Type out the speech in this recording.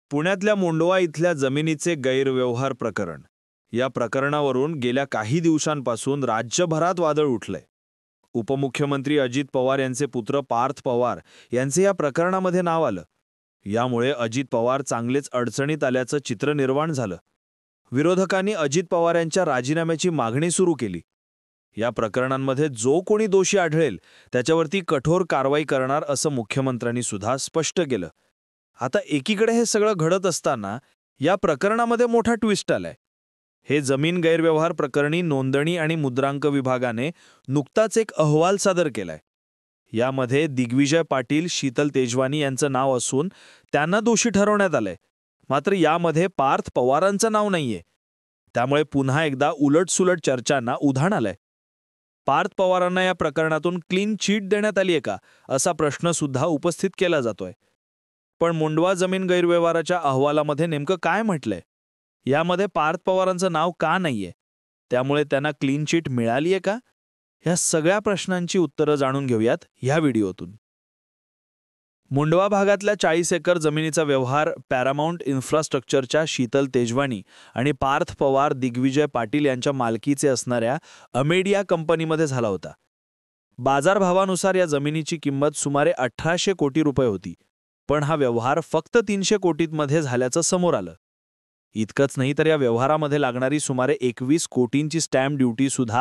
पुण्यातल्या मुंडवा इथल्या जमिनीचे गैरव्यवहार प्रकरण. या प्रकरणावरून गेल्या काही दिवसांपासून राज्यभरात वादळ उठलंय. उपमुख्यमंत्री अजित पवार यांचे पुत्र पार्थ पवार यांचे या प्रकरणामध्ये नाव आलं. यामुळे अजित पवार चांगलेच अडचणीत आल्याचं चित्र निर्माण झालं. विरोधकांनी अजित पवार यांच्या राजीनाम्याची मागणी सुरू केली. या प्रकरणांमध्ये जो कोणी दोषी आढळेल त्याच्यावरती कठोर कारवाई करणार असं मुख्यमंत्र्यांनी सुद्धा स्पष्ट केलं. आता एकीकडे हे सगळं घडत असताना या प्रकरणामध्ये मोठा ट्विस्ट आलाय. हे जमीन गैरव्यवहार प्रकरणी नोंदणी आणि मुद्रांक विभागाने नुकताच एक अहवाल सादर केलाय. यामध्ये दिग्विजय पाटील, शीतल तेजवानी यांचं नाव असून त्यांना दोषी ठरवण्यात आलंय. मात्र यामध्ये पार्थ पवारांचं नाव नाहीये. त्यामुळे पुन्हा एकदा उलटसुलट चर्चांना उधाण आलंय. पार्थ पवारांना या प्रकरणातून क्लीन चिट देण्यात आली आहे का, असा प्रश्न सुद्धा उपस्थित केला जातोय. पण मुंडवा जमीन गैरव्यवहाराच्या अहवालामध्ये नेमकं काय म्हटलंय? यामध्ये पार्थ पवारांचं नाव का नाहीये? त्यामुळे त्यांना क्लीन चिट मिळाली आहे का? ह्या सगळ्या प्रश्नांची उत्तरं जाणून घेऊयात ह्या व्हिडिओतून. मुंडवा भागातल्या 40 एकर जमिनीचा व्यवहार पॅरामाउंट इन्फ्रास्ट्रक्चरच्या शीतल तेजवानी आणि पार्थ पवार, दिग्विजय पाटील यांच्या मालकीचे असणाऱ्या अमेडिया कंपनीमध्ये झाला होता. बाजारभावानुसार या जमिनीची किंमत सुमारे 1800 कोटी रुपये होती. पण हा व्यवहार फक्त 300 कोटींमध्ये झाल्याचं समोर आलं. इतकंच नाही तर या व्यवहारामध्ये लागणारी सुमारे 21 कोटींची स्टॅम्प ड्युटी सुद्धा